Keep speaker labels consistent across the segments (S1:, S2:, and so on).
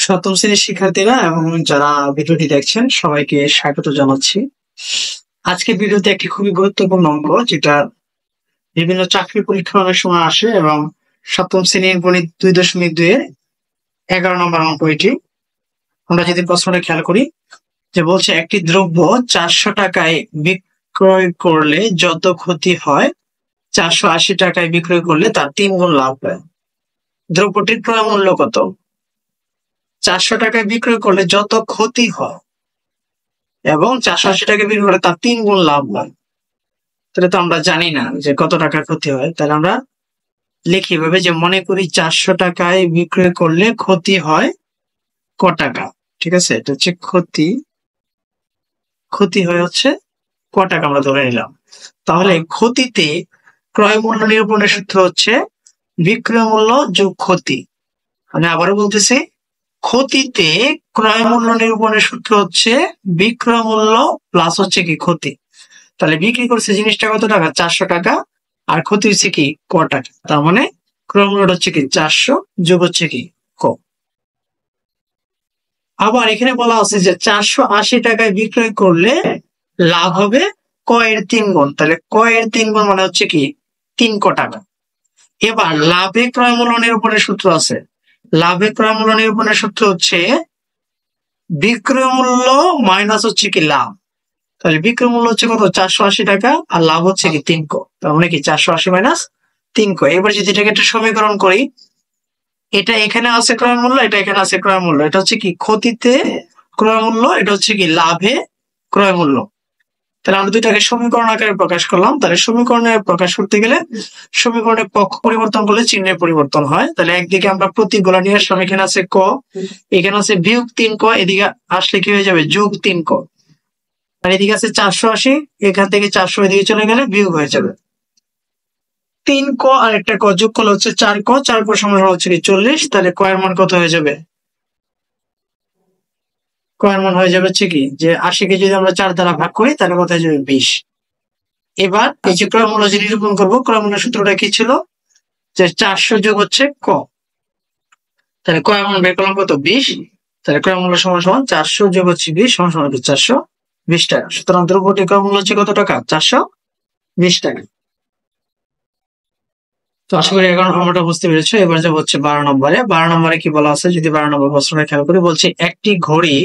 S1: সপ্তম শ্রেণীর শিক্ষার্থীরা এবং যারা ভিডিওটি দেখছেন সবাইকে স্বাগত জানাচ্ছি। আজকে ভিডিওতে একটি খুবই গুরুত্বপূর্ণ অঙ্ক, যেটা বিভিন্ন চাকরি পরীক্ষা অনেক সময় আসে এবং সপ্তম শ্রেণীর গণিত 2.2 এর 11 নম্বর অঙ্ক এটি। আমরা যদি প্রশ্নটা খেয়াল করি, যে বলছে একটি দ্রব্য 400 টাকায় বিক্রয় করলে যত ক্ষতি হয় 480 টাকায় বিক্রয় করলে তার 3 গুণ লাভ হয়। দ্রব্যটির ক্রয় মূল্য কত? 400 টাকায় বিক্রয় করলে যত ক্ষতি হয় এবং 480 টাকা বিক্রি করে তার 3 গুণ লাভ হয়। তাহলে তো আমরা জানি না যে কত টাকা ক্ষতি হয়, তাহলে আমরা লিখি এভাবে যে মনে করি 400 টাকায় বিক্রয় করলে ক্ষতি হয় ক টাকা। ঠিক আছে, এটা হচ্ছে ক্ষতি হয় হচ্ছে ক টাকা আমরা ধরে নিলাম। তাহলে ক্ষতিতে ক্রয় মূল্য নিরূপণের সূত্র হচ্ছে বিক্রয় মূল্য যোগ ক্ষতি। মানে আবারও বলতেছি, ক্ষতিতে ক্রয় মূল্য নিরূপণের সূত্র হচ্ছে বিক্রয় মূল্য প্লাস হচ্ছে কি ক্ষতি। তাহলে বিক্রি করছে জিনিসটা কত টাকা? 400 টাকা, আর ক্ষতি হচ্ছে কি ক টাকা। তার মানে ক্রয় মূল্য হচ্ছে কি 400 যোগ হচ্ছে কি ক। আবার এখানে বলা আছে যে 480 টাকায় বিক্রয় করলে লাভ হবে ক এর 3 গুণ। তাহলে ক এর 3 গুণ মানে হচ্ছে কি 3 ক টাকা। এবার লাভে ক্রয় মূল্য নিরূপণের সূত্র আছে। লাভে ক্রয় মূল্য নিরূপণের সূত্র হচ্ছে বিক্রয় মূল্য মাইনাস হচ্ছে কি লাভ। তাহলে বিক্রয় মূল্য হচ্ছে কত? 480 টাকা, আর লাভ হচ্ছে কি 3 ক। তার মানে কি 480 মাইনাস 3 ক। এবার যদি এটাকে একটা সমীকরণ করি, এটা এখানে আছে ক্রয় মূল্য, এটা এখানে আছে ক্রয় মূল্য। এটা হচ্ছে কি ক্ষতিতে ক্রয় মূল্য, এটা হচ্ছে কি লাভে ক্রয় মূল্য। তাহলে আমরা দুইটাকে সমীকরণ আকারে প্রকাশ করলাম। তাহলে সমীকরণে প্রকাশ করতে গেলে সমীকরণের পক্ষ পরিবর্তন করলে চিহ্নের পরিবর্তন হয়। তাহলে একদিকে আমরা প্রতীকগুলো নিয়ে আসলাম, এখানে আছে ক, এখানে আছে বিয়োগ 3 ক, এদিকে আসলে কি হয়ে যাবে? যোগ 3 ক। আর এদিকে আছে 480, এখান থেকে 400 এদিকে চলে গেলে বিয়োগ হয়ে যাবে। 3 ক আর একটা ক যোগ করলে হচ্ছে 4 ক, 4 ক সমান হচ্ছে কি 40। তাহলে ক এর মান কত হয়ে যাবে? ক এর মান হয়ে যাবে হচ্ছে কি যে 80 কে যদি আমরা 4 দ্বারা ভাগ করি তাহলে কত হয়ে যাবে? 20। এবার এই যে ক্রয় মূল্য যে নিরূপণ করবো, ক্রয় মূল্য সূত্রটা কি ছিল? যে 400 যোগ হচ্ছে ক। তাহলে ক এর মান বের করলাম কত? 20। তাহলে ক্রয় মূল্য সমান সমান 400 যোগ হচ্ছে 20 সমান সমান 420 টাকা। সুতরাং দ্রব্যটির ক্রয় মূল্য হচ্ছে কত টাকা? 420 টাকা। তো আশা করি এখন আমরা বুঝতে পেরেছো। এবার যাবো হচ্ছে 12 নম্বরে। 12 নম্বরে কি বলা আছে যদি 12 নম্বর প্রশ্নটা খেয়াল করি, বলছে একটি ঘড়ি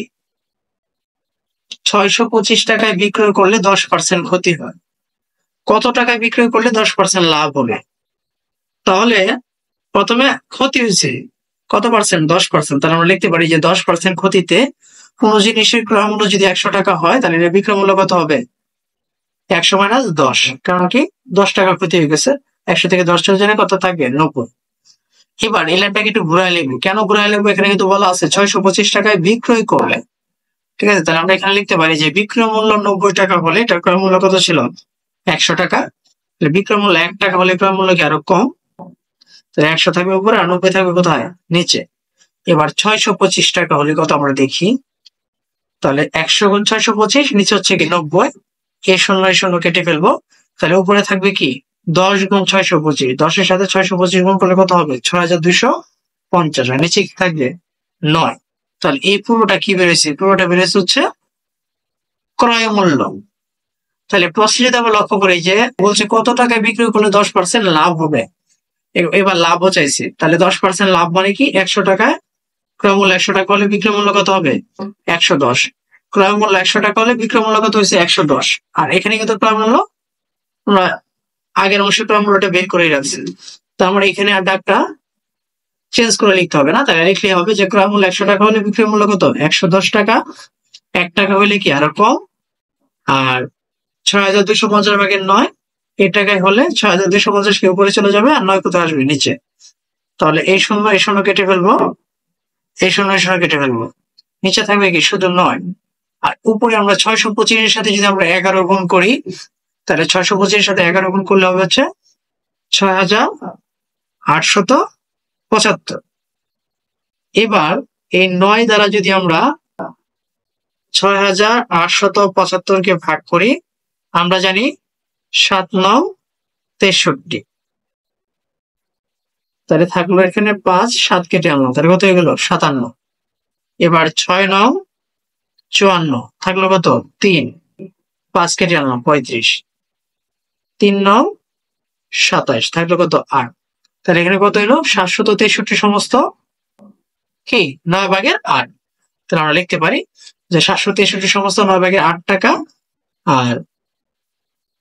S1: 625 টাকায় বিক্রয় করলে 10% ক্ষতি হয়, কত টাকায় বিক্রয় করলে 10% লাভ হবে? তাহলে প্রথমে ক্ষতি হয়েছে কত পার্সেন্ট? 10%। তাহলে আমরা লিখতে পারি যে 10% ক্ষতিতে কোন জিনিসের ক্রয় মূল্য যদি 100 টাকা হয়, তাহলে এর বিক্রয় মূল্য কত হবে? 100 মাইনাস 10। কারণ কি 10 টাকা ক্ষতি হয়ে গেছে, 100 থেকে 10 চলে গেলে কত থাকবে? 90। এবার এই লাইনটাকে একটু ঘুরাই লিখবো। কেন ঘুরাই লিখবো? এখানে কিন্তু বলা আছে 625 টাকায় বিক্রয় করলে। ঠিক আছে, তাহলে আমরা এখানে লিখতে পারি যে বিক্রয় মূল্য 90 টাকা হলে এটার ক্রয় মূল্য কত ছিল? 100 টাকা। বিক্রয় মূল্য 1 টাকা হলে ক্রয় মূল্য কি আরো কম? তাহলে 100 থাকবে উপরে আর 90 থাকবে কোথায়? নিচে। এবার 625 টাকা হলে কত আমরা দেখি। তাহলে 100 গুণ 625, নিচে হচ্ছে কি 90। এই শূন্য এই শূন্য কেটে ফেলবো। তাহলে উপরে থাকবে কি 10 গুণ 625। 10 এর সাথে 625 গুণ করলে কত হবে? 6250। আর নিচে কি থাকবে? 9। তাহলে এই পুরোটা কি বেরোছে? পুরোটা বেরোছে হচ্ছে ক্রয় মূল্য। তাহলে প্রশ্নে যদি আমরা লক্ষ্য করি যে বলছে কত টাকায় বিক্রি করলে 10% লাভ হবে। এবার লাভও চাইছে। তাহলে 10% লাভ মানে কি 100 টাকায় ক্রয় মূল্য 100 টাকা হলে বিক্রয় মূল্য কত হবে? 110। ক্রয় মূল্য 100 টাকা হলে বিক্রয় মূল্য কত হয়েছে? 110। আর এখানে কিন্তু ক্রয় মূল্য আমরা আগের অংশে ক্রয় মূল্যটা বের করে রাখছি। তো আমরা এখানে আর দাগটা চেঞ্জ করে লিখতে হবে না। তাহলে লিখলে হবে যে ক্রয় মূল্য 100 টাকা হলে বিক্রয় মূল্য কত? 110 টাকা। 1 টাকা হলে কি আরো কম। আর 6250 ভাগের 9 এই টাকায় হলে 6250 কে উপরে চলে যাবে, আর 9 কোথায় আসবে? নিচে। তাহলে এই শূন্য কেটে ফেলবো, এই শূন্য কেটে ফেলবো। নিচে থাকবে কি শুধু 9। আর উপরে আমরা 625 এর সাথে যদি আমরা 11 গুণ করি, তাহলে 625 এর সাথে 11 গুণ করলে হবে হচ্ছে 6875। এবার এই 9 দ্বারা যদি আমরা 6875 কে ভাগ করি, আমরা জানি 7×9 = 63। তাহলে থাকলো এখানে 5, 7 কেটে আনলাম, তাহলে কত হয়ে গেল? 57। এবার 6×9 = 54, থাকলো কত 3, 5 কেটে আনলাম 35, 3×9 = 27, থাকলো কত 8। তাহলে এখানে কত হলো 763 সমস্ত কি 9/8। তাহলে আমরা লিখতে পারি যে 763 সমস্ত 9/8 টাকা। আর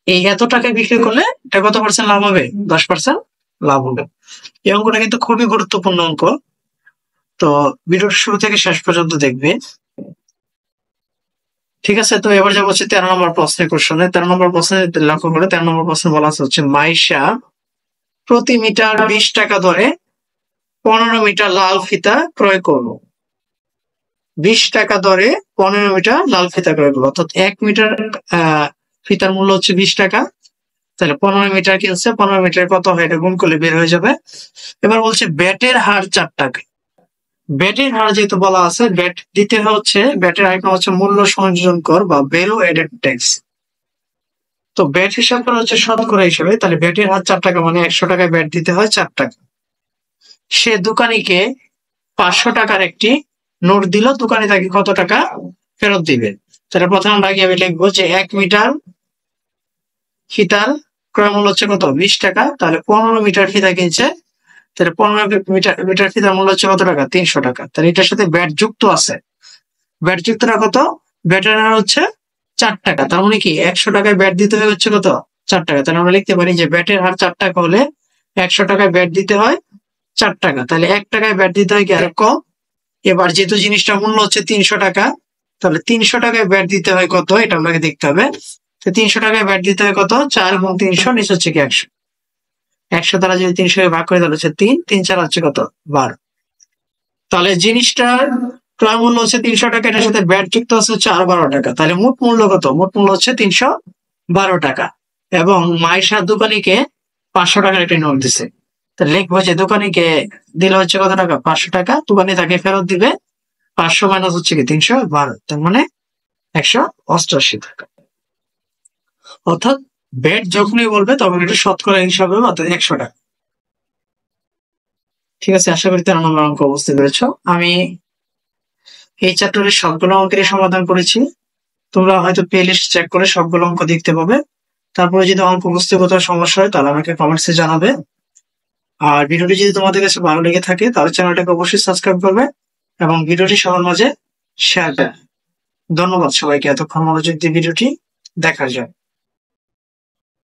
S1: এই এত টাকায় বিক্রি করলে এটা কত পার্সেন্ট লাভ হবে? 10% লাভ হবে। এই অঙ্কটা কিন্তু খুবই গুরুত্বপূর্ণ অঙ্ক। তো ভিডিওর শুরু থেকে শেষ পর্যন্ত দেখবে। ঠিক আছে, তো এবার যাবো হচ্ছে 13 নম্বর প্রশ্নের কোশ্চেনে। 13 নম্বর প্রশ্নে লক্ষ্য করে 13 নম্বর প্রশ্নে বলা হচ্ছে মাইশা প্রতি মিটার 20 টাকা দরে 15 মিটার লাল ফিতা ক্রয় করলো। 20 টাকা দরে 15 মিটার লাল ফিতা ক্রয় করলো, অর্থাৎ 1 মিটার ফিতার মূল্য হচ্ছে 20 টাকা। তাহলে 15 মিটার কিনছে, 15 মিটার কত হয় এটা গুণ করলে বের হয়ে যাবে। এবার বলছে ব্যাটের হার 4 টাকা। ব্যাটের হার যেহেতু বলা আছে, ব্যাট দিতে হচ্ছে, ব্যাটের আইটেম হচ্ছে মূল্য সংযোজন কর বা ভ্যালু এডেড ট্যাক্স। তো ব্যাট হিসাব করা হচ্ছে শতকরা হিসেবে। তাহলে ব্যাটের হার 4 টাকা মানে 100 টাকায় ব্যাট দিতে হয় 4 টাকা। সে দোকানিকে 500 টাকার একটি নোট দিল, দোকানি তাকে কত টাকা ফেরত দিবে? তাহলে প্রথম ভাগে আমি লিখবো যে 1 মিটার ফিতার ক্রয় মূল্য হচ্ছে কত 20 টাকা। তাহলে 15 মিটার ফিতা কিনছে, তাহলে 15 মিটার ফিতার মূল্য হচ্ছে কত টাকা 300 টাকা। তাহলে এটার সাথে ব্যাট যুক্ত আছে, ব্যাট যুক্তটা কত? ব্যাটের হার হচ্ছে 4 টাকা। তার মানে কি 100 টাকায় ব্যাট দিতে হয় হচ্ছে কত 4 টাকা। তাহলে আমরা লিখতে পারি যে ব্যাটের হার 4 টাকা হলে 100 টাকায় ব্যাট দিতে হয় 4 টাকা। তাহলে 1 টাকায় ব্যাট দিতে হয় কি আর কম। এবার যেহেতু জিনিসটা মূল্য হচ্ছে 300 টাকা, তাহলে 300 টাকায় ব্যাট দিতে হয় কত এটা আপনাকে দেখতে হবে। 300 টাকায় ব্যাট দিতে হয় কত 4 এবং 300 নিচে হচ্ছে কি 100। 100 দ্বারা যদি 300 ভাগ করে তাহলে হচ্ছে 3, 3 4 হচ্ছে কত 12। তাহলে জিনিসটার ক্রয় মূল্য হচ্ছে 300 টাকা, এটার সাথে ব্যাট যুক্ত আছে হচ্ছে আর 12 টাকা। তাহলে মোট মূল্য কত? মোট মূল্য হচ্ছে 312 টাকা। এবং মাইশা দোকানিকে 500 টাকার একটা নোট দিছে। তাহলে লিখবো যে দোকানিকে দিলে হচ্ছে কত টাকা 500 টাকা, দোকানি তাকে ফেরত দিবে 500 মাইনাস হচ্ছে কি 312, তার মানে 188 টাকা। অর্থাৎ ব্যাট যখনই বলবে তখন এটা শতকরা হিসাবে হবে, অর্থাৎ 100 টাকা। ঠিক আছে, আশা করি 13 নম্বর অঙ্ক বুঝতে পেরেছ। আমি এই চ্যাপ্টারের সবগুলো অঙ্কের সমাধান করেছি। তোমরা হয়তো প্লে লিস্ট চেক করে সবগুলো অঙ্ক দেখতে পাবে। তারপরে যদি অঙ্ক বুঝতে কোথাও সমস্যা হয় তাহলে আমাকে কমেন্টসে জানাবে। আর ভিডিওটি যদি তোমাদের কাছে ভালো লেগে থাকে তাহলে চ্যানেলটাকে অবশ্যই সাবস্ক্রাইব করবে এবং ভিডিওটি সবার মাঝে শেয়ার করবে। ধন্যবাদ সবাইকে এতক্ষণ মনোযোগ দিয়ে ভিডিওটি দেখার জন্য।